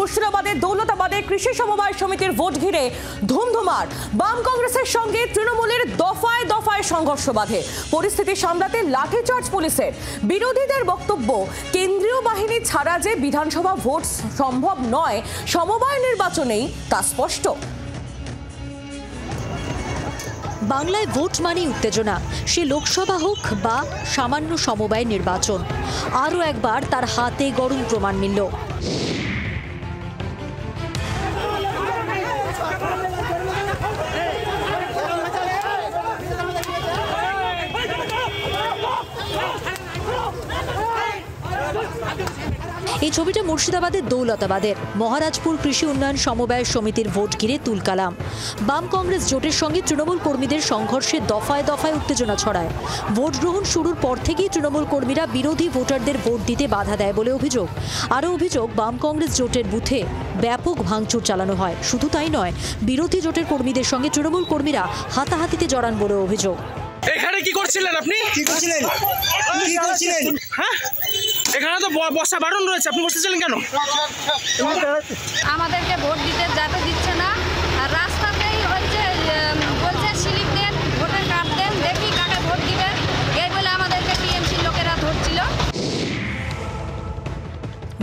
মুর্শিদাবাদের দৌলতাবাদে কৃষি সমবায় সমিতির ভোট ঘিরে ধুমধুমার। বাম কংগ্রেসের সঙ্গে তৃণমূলের দফায় দফায় সংঘর্ষ বাধে। পরিস্থিতি সামলাতে লাঠিচার্জ পুলিশের। বিরোধীদের বক্তব্য, কেন্দ্রীয় বাহিনী ছাড়া যে বিধানসভা ভোট সম্ভব নয়, সমবায় নির্বাচনেই তা স্পষ্ট। বাংলায় ভোট মানেই উত্তেজনা, সে লোকসভা হোক বা সামান্য সমবায় নির্বাচন। আরও একবার তার হাতে গরম প্রমাণ মিলল। এই ছবিটা মুর্শিদাবাদের দৌলতাবাদের মহারাজপুর কৃষি উন্নয়ন সমবায় সমিতির ভোট ঘিরে তুলকালাম। বাম কংগ্রেস জোটের সঙ্গে তৃণমূল কর্মীদের সংঘর্ষে দফায় দফায় উত্তেজনা ছড়ায়। ভোট গ্রহণ শুরুর পর থেকেই তৃণমূল কর্মীরা বিরোধী ভোটারদের ভোট দিতে বাধা দেয় বলে অভিযোগ। আরও অভিযোগ, বাম কংগ্রেস জোটের বুথে ব্যাপক ভাঙচুর চালানো হয়। শুধু তাই নয়, বিরোধী জোটের কর্মীদের সঙ্গে তৃণমূল কর্মীরা হাতাহাতিতে জড়ান বলে অভিযোগ। এখানে কি করছিলেন আপনি? কি করছিলেন? হ্যাঁ, এখানে তো বসা বারণ রয়েছে, আপনি বসেছিলেন কেন? আমাদেরকে ভোট দিতে যেতে দিচ্ছে না, আর রাস্তাতেই হচ্ছে বলছে স্লিপ দেন, ভোটার কার্ড দেন, দেখি কাকে ভোট দিবেন, এই বলে আমাদেরকে টিএমসি লোকেরা ধরছিল।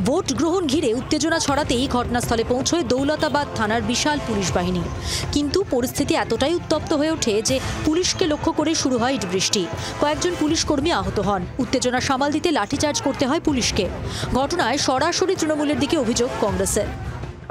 ভোট গ্রহণ ঘিরে উত্তেজনা ছড়াতেই ঘটনাস্থলে পৌঁছয় দৌলতাবাদ থানার বিশাল পুলিশ বাহিনী। কিন্তু পরিস্থিতি এতটাই উত্তপ্ত হয়ে ওঠে যে পুলিশকে লক্ষ্য করে শুরু হয় ইটবৃষ্টি। কয়েকজন পুলিশ কর্মী আহত হন। উত্তেজনা সামাল দিতে লাঠিচার্জ করতে হয় পুলিশকে। ঘটনায় সরাসরি তৃণমূলের দিকে অভিযোগ কংগ্রেসের।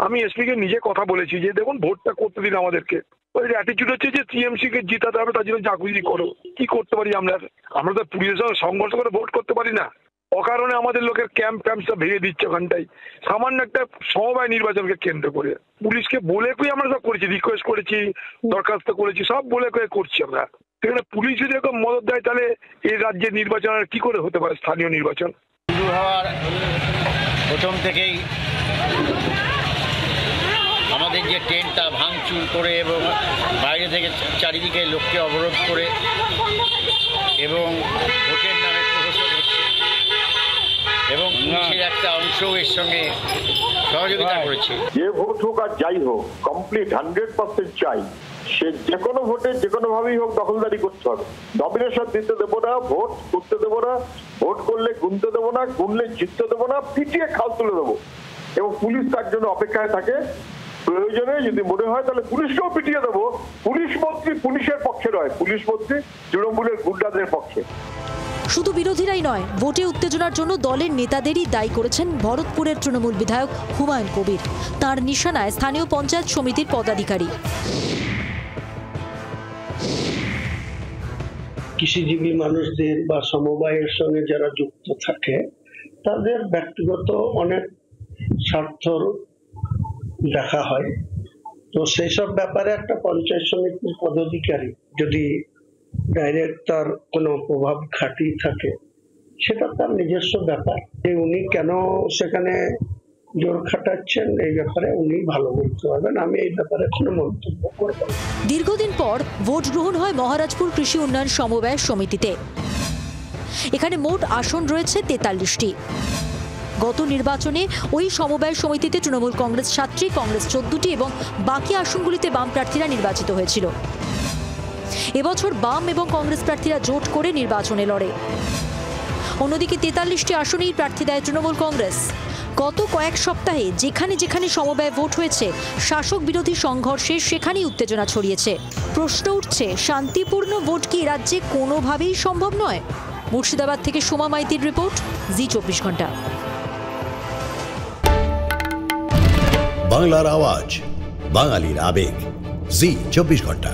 আমি এসপিকে নিজে কথা বলেছি যে দেখুন, ভোটটা করতে দিন আমাদেরকে। ওই অ্যাটিটিউড হচ্ছে যে টিএমসি কে জিতাতে হবে, তার জন্য যা খুশি করো। কি করতে পারি আমরা তো পুলিশের সঙ্গে সংঘর্ষ করে ভোট করতে পারি না। অকারণে আমাদের লোকের ক্যাম্পটা ভেঙে দিচ্ছে। ওখানটাই সামান্য একটা সমবায় নির্বাচনকে কেন্দ্র করে পুলিশকে বলে কই আমরা সব করেছি, রিকোয়েস্ট করেছি, দরখাস্ত করেছি, সব বলে কয়ে করছি আমরা। সেখানে পুলিশ যদি এরকম মদত দেয়, তাহলে এই রাজ্যের নির্বাচন আর কি করে হতে পারে? স্থানীয় নির্বাচন শুরু হওয়ার প্রথম থেকেই আমাদের যে টেন্টটা ভাঙচুর করে এবং বাইরে থেকে চারিদিকে লোককে অবরোধ করে এবং ভোটের নামে প্রহসন হচ্ছে এবং পুলিশের একটা অংশ এর সঙ্গে সহযোগিতা করেছে। যে ভোট হোক আর যাই হোক, কমপ্লিট 100% চাই। সে যে কোনো ভোটে যে কোনো ভাবেই হোক দখলদারি করতে হবে। নমিনেশন দিতে দেবো না, ভোট করতে দেবো না, ভোট করলে গুনতে দেবো না, গুনলে জিততে দেবো না, পিটিয়ে খাল তুলে দেবো। এবং পুলিশ তার জন্য অপেক্ষায় থাকে। প্রয়োজনে যদি মনে হয় তাহলে পুলিশকেও পিটিয়ে দেবো। পুলিশ মন্ত্রী পুলিশের পক্ষে নয়, পুলিশ মন্ত্রী তৃণমূলের গুন্ডাদের পক্ষে। শুধু বিরোধীরাই নয়, ভোটে উত্তেজনার জন্য দলের নেতাদেরই দায়ী করেছেন ভরতপুরের তৃণমূল বিধায়ক হুমায়ুন কবির। তার নিশানায় স্থানীয় পঞ্চায়েত সমিতির পদাধিকারী। কৃষিজীবী মানুষদের বা সমবায়ের সঙ্গে যারা যুক্ত থাকে, তাদের ব্যক্তিগত অনেক স্বার্থ দেখা হয়। তো সেই সব ব্যাপারে একটা পঞ্চায়েত সমিতির পদাধিকারী যদি ডাইরেক্ট তার কোনো প্রভাব খাটিয়ে থাকে, সেটা তার নিজস্ব ব্যাপার। উনি কেন সেখানে জোর খাটাচ্ছেন, এই ব্যাপারে উনি ভালো বলতে পারবেন। আমি এই ব্যাপারে কোনো মন্তব্য করব না। দীর্ঘদিন পর ভোট গ্রহণ হয় মহারাজপুর কৃষি উন্নয়ন সমবায় সমিতিতে। এখানে মোট আসন রয়েছে 43টি। গত নির্বাচনে ওই সমবায় সমিতিতে তৃণমূল কংগ্রেস 7টি, কংগ্রেস 14টি এবং বাকি আসনগুলিতে বাম প্রার্থীরা নির্বাচিত হয়েছিল। এবছর বাম এবং কংগ্রেস প্রার্থীরা জোট করে নির্বাচনে লড়ে। অন্যদিকে 43টি আসনেই প্রার্থী দেয় তৃণমূল কংগ্রেস। গত কয়েক সপ্তাহে যেখানে যেখানে সমবায় ভোট হয়েছে, শাসক বিরোধী সংঘর্ষে সেখানেই উত্তেজনা ছড়িয়েছে। প্রশ্ন উঠছে, শান্তিপূর্ণ ভোট কি রাজ্যে কোনোভাবেই সম্ভব নয়? মুর্শিদাবাদ থেকে সোমা মাইতির রিপোর্ট, জি 24 ঘন্টা। বাংলার আওয়াজ, বাঙালির আবেগ, জি 24 ঘন্টা।